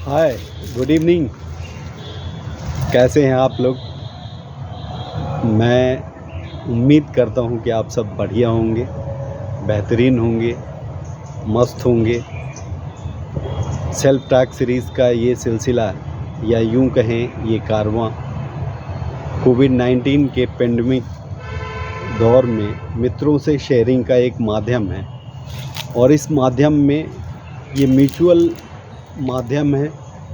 हाय, good evening. कैसे हैं आप लोग? मैं उम्मीद करता हूं कि आप सब बढ़िया होंगे, बेहतरीन होंगे, मस्त होंगे। सेल्फ टॉक सीरीज़ का ये सिलसिला या यूं कहें ये कारवां कोविड-19 के पेंडेमिक दौर में मित्रों से शेयरिंग का एक माध्यम है और इस माध्यम में ये म्यूचुअल माध्यम है,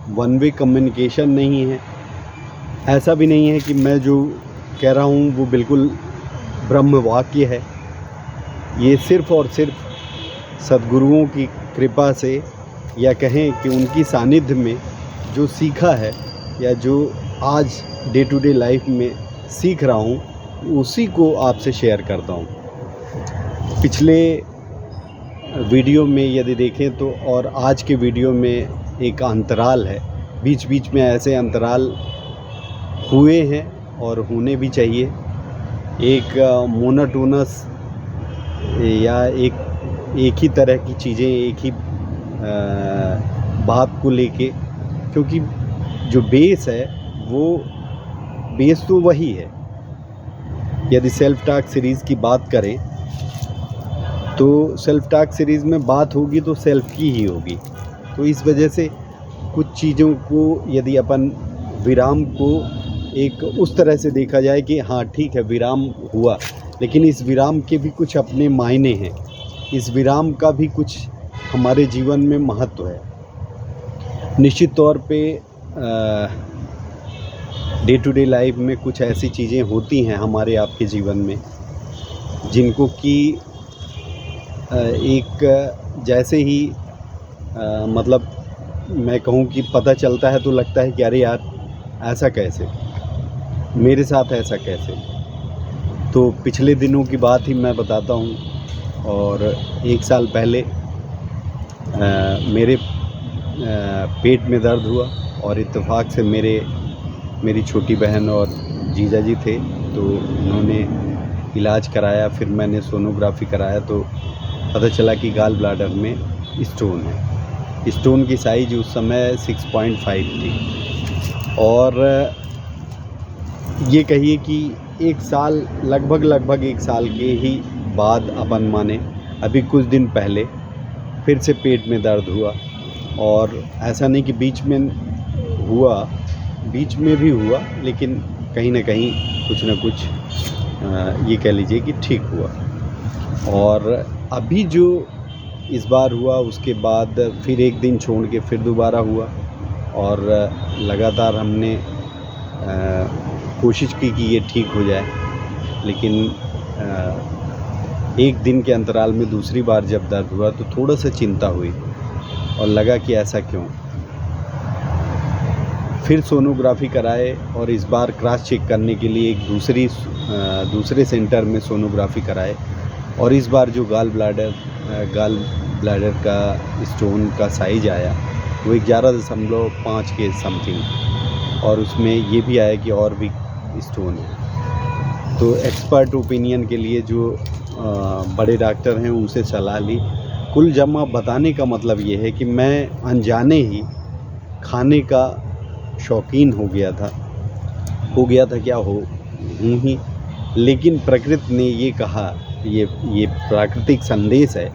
वन वे कम्युनिकेशन नहीं है। ऐसा भी नहीं है कि मैं जो कह रहा हूँ वो बिल्कुल ब्रह्म वाक्य है। ये सिर्फ़ और सिर्फ सद्गुरुओं की कृपा से या कहें कि उनकी सानिध्य में जो सीखा है या जो आज डे टू डे लाइफ में सीख रहा हूँ उसी को आपसे शेयर करता हूँ। पिछले वीडियो में यदि देखें तो और आज के वीडियो में एक अंतराल है, बीच बीच में ऐसे अंतराल हुए हैं और होने भी चाहिए। एक मोनोटोनस या एक ही तरह की चीज़ें एक ही बात को लेके, क्योंकि जो बेस है वो बेस तो वही है। यदि सेल्फ टॉक सीरीज़ की बात करें तो सेल्फ टॉक सीरीज़ में बात होगी तो सेल्फ की ही होगी। तो इस वजह से कुछ चीज़ों को यदि अपन विराम को एक उस तरह से देखा जाए कि हाँ ठीक है विराम हुआ, लेकिन इस विराम के भी कुछ अपने मायने हैं, इस विराम का भी कुछ हमारे जीवन में महत्व है। निश्चित तौर पे डे टू डे लाइफ में कुछ ऐसी चीज़ें होती हैं हमारे आपके जीवन में जिनको कि एक जैसे ही मतलब मैं कहूँ कि पता चलता है तो लगता है कि अरे यार ऐसा कैसे, मेरे साथ ऐसा कैसे। तो पिछले दिनों की बात ही मैं बताता हूँ। और 1 साल पहले मेरे पेट में दर्द हुआ और इत्तेफाक से मेरी छोटी बहन और जीजा जी थे, तो उन्होंने इलाज कराया। फिर मैंने सोनोग्राफी कराया तो पता चला कि गाल ब्लैडर में स्टोन है। स्टोन की साइज़ उस समय 6.5 थी और ये कहिए कि 1 साल लगभग 1 साल के ही बाद अपन माने अभी कुछ दिन पहले फिर से पेट में दर्द हुआ। और ऐसा नहीं कि बीच में भी हुआ, लेकिन कहीं ना कहीं कुछ ना कुछ ये कह लीजिए कि ठीक हुआ। और अभी जो इस बार हुआ उसके बाद फिर 1 दिन छोड़ के फिर दोबारा हुआ और लगातार हमने कोशिश की कि ये ठीक हो जाए, लेकिन 1 दिन के अंतराल में दूसरी बार जब दर्द हुआ तो थोड़ा सा चिंता हुई और लगा कि ऐसा क्यों। फिर सोनोग्राफी कराए और इस बार क्रॉस चेक करने के लिए एक दूसरे सेंटर में सोनोग्राफी कराए और इस बार जो गाल ब्लैडर का स्टोन का साइज आया वो 11.5 के समथिंग, और उसमें ये भी आया कि और भी स्टोन है। तो एक्सपर्ट ओपिनियन के लिए जो बड़े डॉक्टर हैं उनसे सलाह ली। कुल जमा बताने का मतलब ये है कि मैं अनजाने ही खाने का शौकीन हो गया था क्या हूँ ही, लेकिन प्रकृति ने ये कहा, ये प्राकृतिक संदेश है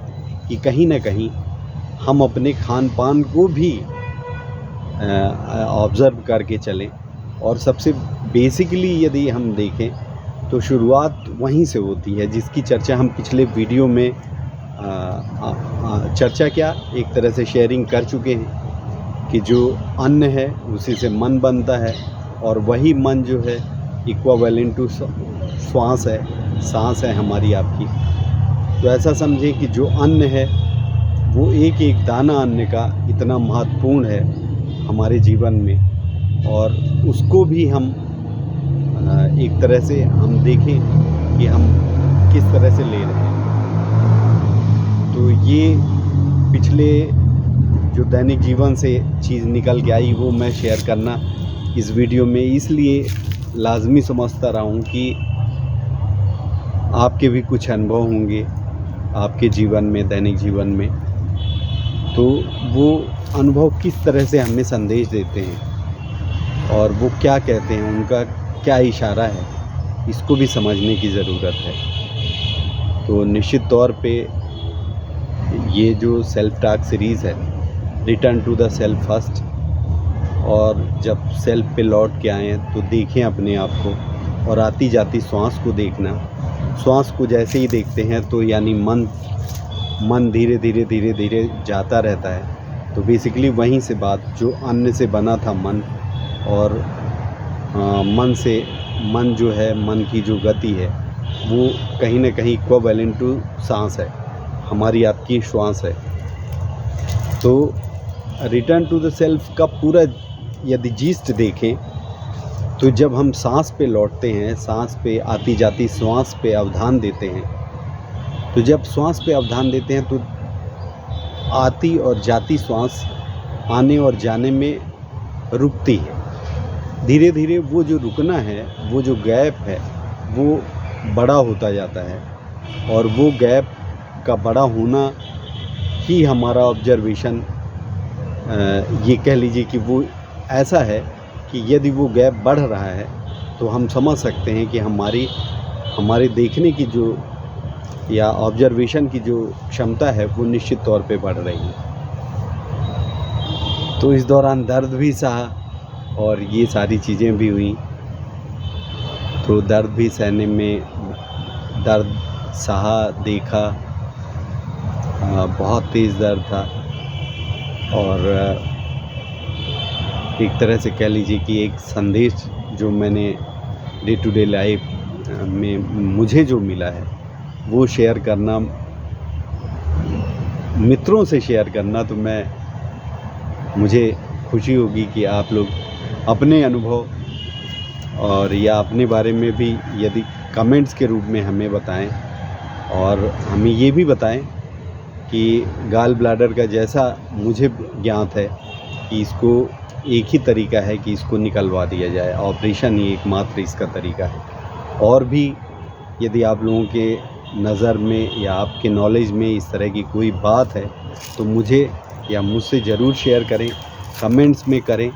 कि कहीं ना कहीं हम अपने खान पान को भी ऑब्ज़र्व करके चलें। और सबसे बेसिकली यदि हम देखें तो शुरुआत वहीं से होती है जिसकी चर्चा हम पिछले वीडियो में चर्चा क्या एक तरह से शेयरिंग कर चुके हैं कि जो अन्न है उसी से मन बनता है और वही मन जो है इक्विवेलेंट टू सांस है हमारी आपकी। तो ऐसा समझें कि जो अन्न है वो एक दाना अन्न का इतना महत्वपूर्ण है हमारे जीवन में, और उसको भी हम एक तरह से हम देखें कि हम किस तरह से ले रहे हैं। तो ये पिछले जो दैनिक जीवन से चीज़ निकल के आई वो मैं शेयर करना इस वीडियो में इसलिए लाजमी समझता रहा हूँ कि आपके भी कुछ अनुभव होंगे आपके जीवन में, दैनिक जीवन में, तो वो अनुभव किस तरह से हमें संदेश देते हैं और वो क्या कहते हैं, उनका क्या इशारा है, इसको भी समझने की ज़रूरत है। तो निश्चित तौर पे ये जो सेल्फ टॉक सीरीज़ है, return to the self first, और जब सेल्फ पे लौट के आएँ तो देखें अपने आप को, और आती जाती श्वास को देखना। श्वास को जैसे ही देखते हैं तो यानी मन धीरे धीरे जाता रहता है। तो बेसिकली वहीं से बात, जो अन्न से बना था मन, और मन जो है, मन की जो गति है वो कहीं ना कहीं इक्विवेलेंट टू सांस है, हमारी आपकी श्वास है। तो रिटर्न टू द सेल्फ का पूरा यदि जीस्ट देखें तो जब हम सांस पे लौटते हैं, सांस पे आती जाती श्वास पे अवधान देते हैं, तो जब श्वास पे अवधान देते हैं तो आती और जाती श्वास आने और जाने में रुकती है। धीरे धीरे वो जो रुकना है, वो जो गैप है, वो बड़ा होता जाता है, और वो गैप का बड़ा होना ही हमारा ऑब्जर्वेशन, ये कह लीजिए कि वो ऐसा है कि यदि वो गैप बढ़ रहा है तो हम समझ सकते हैं कि हमारे देखने की जो या ऑब्जर्वेशन की जो क्षमता है वो निश्चित तौर पे बढ़ रही है। तो इस दौरान दर्द भी सहा और ये सारी चीज़ें भी हुई। तो दर्द भी सहने में, दर्द सहा, देखा, बहुत तेज़ दर्द था, और एक तरह से कह लीजिए कि एक संदेश जो मैंने डे टू डे लाइफ में मुझे जो मिला है वो शेयर करना, मित्रों से शेयर करना, तो मुझे खुशी होगी कि आप लोग अपने अनुभव और या अपने बारे में भी यदि कमेंट्स के रूप में हमें बताएं, और हमें ये भी बताएं कि गाल ब्लैडर का जैसा मुझे ज्ञात है कि इसको एक ही तरीका है कि इसको निकलवा दिया जाए, ऑपरेशन ही एकमात्र इसका तरीका है। और भी यदि आप लोगों के नज़र में या आपके नॉलेज में इस तरह की कोई बात है तो मुझे या मुझसे ज़रूर शेयर करें, कमेंट्स में करें,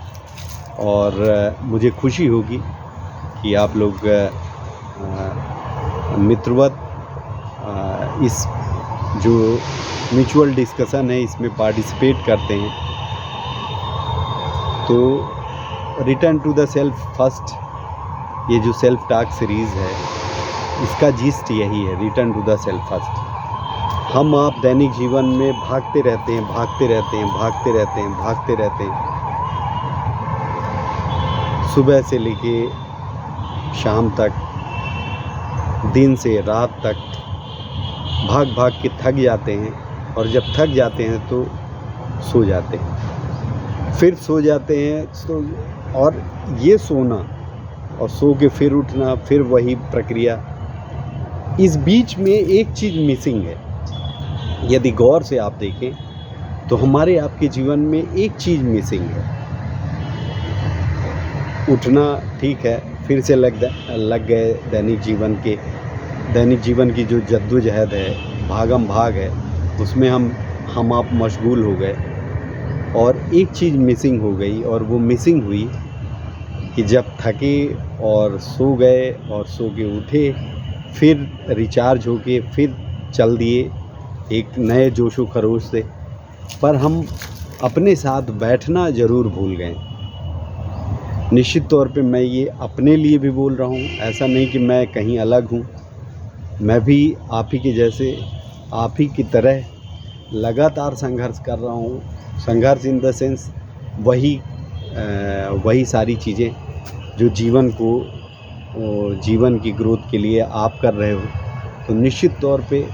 और मुझे खुशी होगी कि आप लोग मित्रवत इस जो म्यूचुअल डिस्कशन है इसमें पार्टिसिपेट करते हैं। तो return to the self first, ये जो सेल्फ टॉक सीरीज़ है, इसका जिस्ट यही है, return to the self first. हम आप दैनिक जीवन में भागते रहते हैं, सुबह से लेके शाम तक, दिन से रात तक भाग के थक जाते हैं, और जब थक जाते हैं तो सो जाते हैं, फिर सो जाते हैं। तो और ये सोना और सो के फिर उठना, फिर वही प्रक्रिया, इस बीच में एक चीज़ मिसिंग है। यदि गौर से आप देखें तो हमारे आपके जीवन में एक चीज़ मिसिंग है। उठना ठीक है, फिर से लग गए दैनिक जीवन की जो जद्दोजहद है, भागम भाग है, उसमें हम आप मशगूल हो गए, और एक चीज़ मिसिंग हो गई, और वो मिसिंग हुई कि जब थके और सो गए और सो के उठे, फिर रिचार्ज होके फिर चल दिए एक नए जोशो खरोश से, पर हम अपने साथ बैठना ज़रूर भूल गए। निश्चित तौर पे मैं ये अपने लिए भी बोल रहा हूँ, ऐसा नहीं कि मैं कहीं अलग हूँ, मैं भी आप ही के जैसे, आप ही की तरह लगातार संघर्ष कर रहा हूँ। संघर्ष इन द सेंस वही सारी चीज़ें जो जीवन की ग्रोथ के लिए आप कर रहे हो। तो निश्चित तौर पे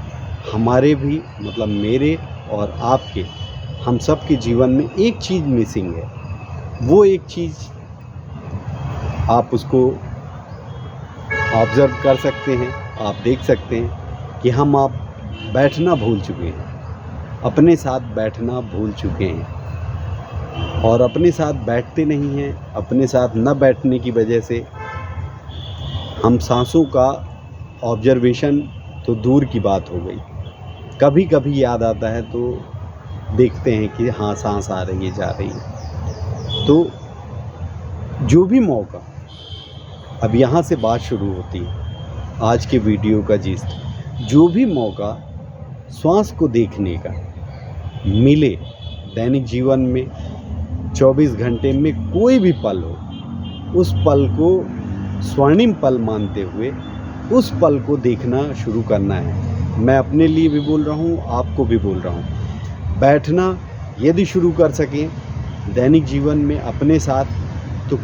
हमारे भी, मतलब मेरे और आपके, हम सब के जीवन में एक चीज़ मिसिंग है। वो एक चीज़ आप उसको ऑब्ज़र्व कर सकते हैं, आप देख सकते हैं कि हम आप बैठना भूल चुके हैं, अपने साथ बैठना भूल चुके हैं, और अपने साथ बैठते नहीं हैं। अपने साथ न बैठने की वजह से हम सांसों का ऑब्जर्वेशन तो दूर की बात हो गई, कभी कभी याद आता है तो देखते हैं कि हाँ सांस आ रही है जा रही है। तो जो भी मौका, अब यहाँ से बात शुरू होती है आज के वीडियो का जिस्ट, जो भी मौका श्वास को देखने का मिले दैनिक जीवन में 24 घंटे में कोई भी पल हो, उस पल को स्वर्णिम पल मानते हुए उस पल को देखना शुरू करना है। मैं अपने लिए भी बोल रहा हूँ, आपको भी बोल रहा हूँ। बैठना यदि शुरू कर सकें दैनिक जीवन में अपने साथ, तो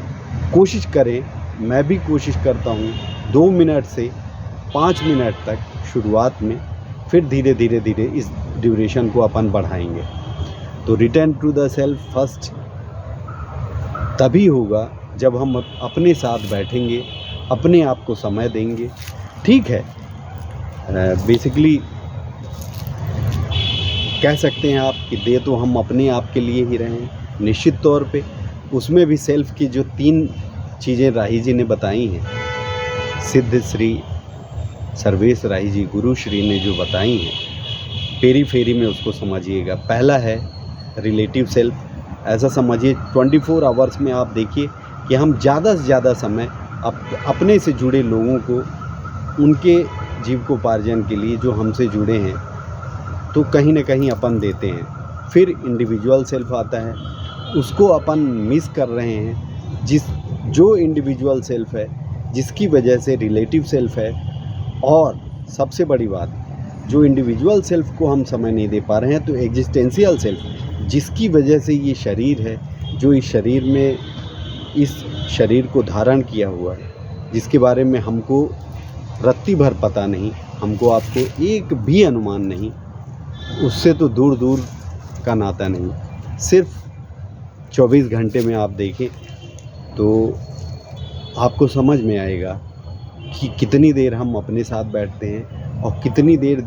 कोशिश करें, मैं भी कोशिश करता हूँ 2 मिनट से 5 मिनट तक शुरुआत में, फिर धीरे धीरे धीरे इस ड्यूरेशन को अपन बढ़ाएंगे। तो return to the self first तभी होगा जब हम अपने साथ बैठेंगे, अपने आप को समय देंगे। ठीक है, बेसिकली कह सकते हैं आप कि दे तो हम अपने आप के लिए ही रहे हैं, निश्चित तौर पे। उसमें भी सेल्फ की जो 3 चीज़ें राही जी ने बताई हैं, सिद्ध श्री सर्वेश राही जी गुरु श्री ने जो बताई हैं, पेरी फेरी में उसको समझिएगा। पहला है रिलेटिव सेल्फ, ऐसा समझिए 24 आवर्स में आप देखिए कि हम ज़्यादा से ज़्यादा समय अपने से जुड़े लोगों को, उनके जीविकोपार्जन के लिए जो हमसे जुड़े हैं, तो कहीं ना कहीं अपन देते हैं। फिर इंडिविजुअल सेल्फ आता है, उसको अपन मिस कर रहे हैं। जो इंडिविजुअल सेल्फ है, जिसकी वजह से रिलेटिव सेल्फ है, और सबसे बड़ी बात, जो इंडिविजुअल सेल्फ को हम समय नहीं दे पा रहे हैं, तो एग्जिस्टेंशियल सेल्फ, जिसकी वजह से ये शरीर है, जो इस शरीर में, इस शरीर को धारण किया हुआ है, जिसके बारे में हमको रत्ती भर पता नहीं, हमको आपको एक भी अनुमान नहीं, उससे तो दूर दूर का नाता नहीं। सिर्फ 24 घंटे में आप देखें तो आपको समझ में आएगा कि कितनी देर हम अपने साथ बैठते हैं और कितनी देर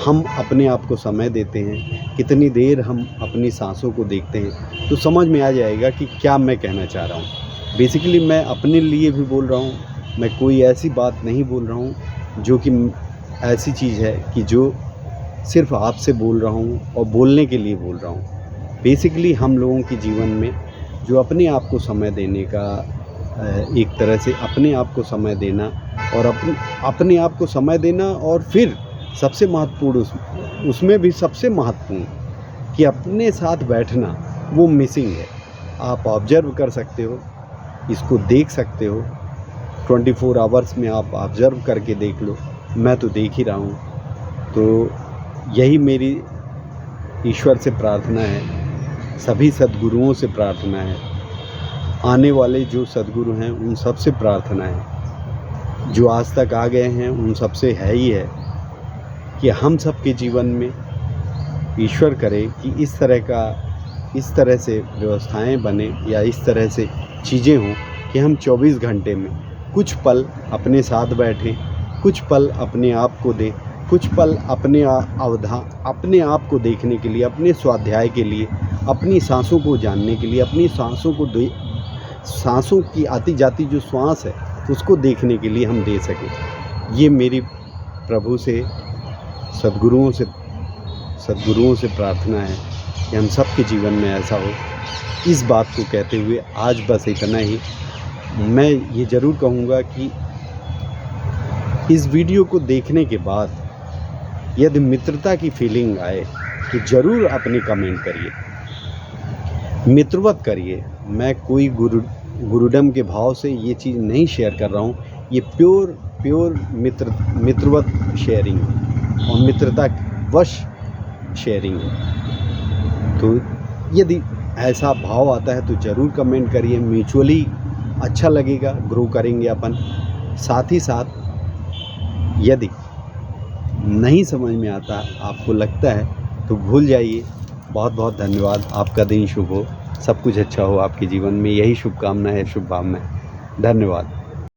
हम अपने आप को समय देते हैं, कितनी देर हम अपनी सांसों को देखते हैं। तो समझ में आ जाएगा कि क्या मैं कहना चाह रहा हूँ। बेसिकली मैं अपने लिए भी बोल रहा हूँ, मैं कोई ऐसी बात नहीं बोल रहा हूँ जो कि ऐसी चीज़ है कि जो सिर्फ आपसे बोल रहा हूँ और बोलने के लिए बोल रहा हूँ। बेसिकली हम लोगों के जीवन में जो अपने आप को समय देने का, एक तरह से अपने आप को समय देना और अपने आप को समय देना, और फिर सबसे महत्वपूर्ण उसमें भी सबसे महत्वपूर्ण कि अपने साथ बैठना, वो मिसिंग है। आप ऑब्जर्व कर सकते हो, इसको देख सकते हो, 24 आवर्स में आप ऑब्जर्व करके देख लो। मैं तो देख ही रहा हूँ। तो यही मेरी ईश्वर से प्रार्थना है, सभी सद्गुरुओं से प्रार्थना है, आने वाले जो सद्गुरु हैं उन सब से प्रार्थना है, जो आज तक आ गए हैं उन सब से है ही है कि हम सब के जीवन में ईश्वर करे कि इस तरह से व्यवस्थाएं बने या इस तरह से चीज़ें हों कि हम 24 घंटे में कुछ पल अपने साथ बैठें, कुछ पल अपने आप को दें, कुछ पल अपने आप को देखने के लिए, अपने स्वाध्याय के लिए, अपनी सांसों को जानने के लिए, अपनी सांसों की आती जाती जो श्वास है उसको देखने के लिए हम दे सकें। ये मेरी प्रभु से, सद्गुरुओं से प्रार्थना है कि हम सब के जीवन में ऐसा हो। इस बात को कहते हुए आज बस इतना ही। मैं ये ज़रूर कहूँगा कि इस वीडियो को देखने के बाद यदि मित्रता की फीलिंग आए तो ज़रूर अपने कमेंट करिए, मित्रवत करिए। मैं कोई गुरुडम के भाव से ये चीज़ नहीं शेयर कर रहा हूँ, ये प्योर मित्रवत शेयरिंग और मित्रता वश शेयरिंग है। तो यदि ऐसा भाव आता है तो ज़रूर कमेंट करिए, म्यूचुअली अच्छा लगेगा, ग्रो करेंगे अपन। साथ ही साथ यदि नहीं समझ में आता, आपको लगता है तो भूल जाइए। बहुत बहुत धन्यवाद। आपका दिन शुभ हो, सब कुछ अच्छा हो आपके जीवन में, यही शुभकामना है, शुभ भावना है। धन्यवाद।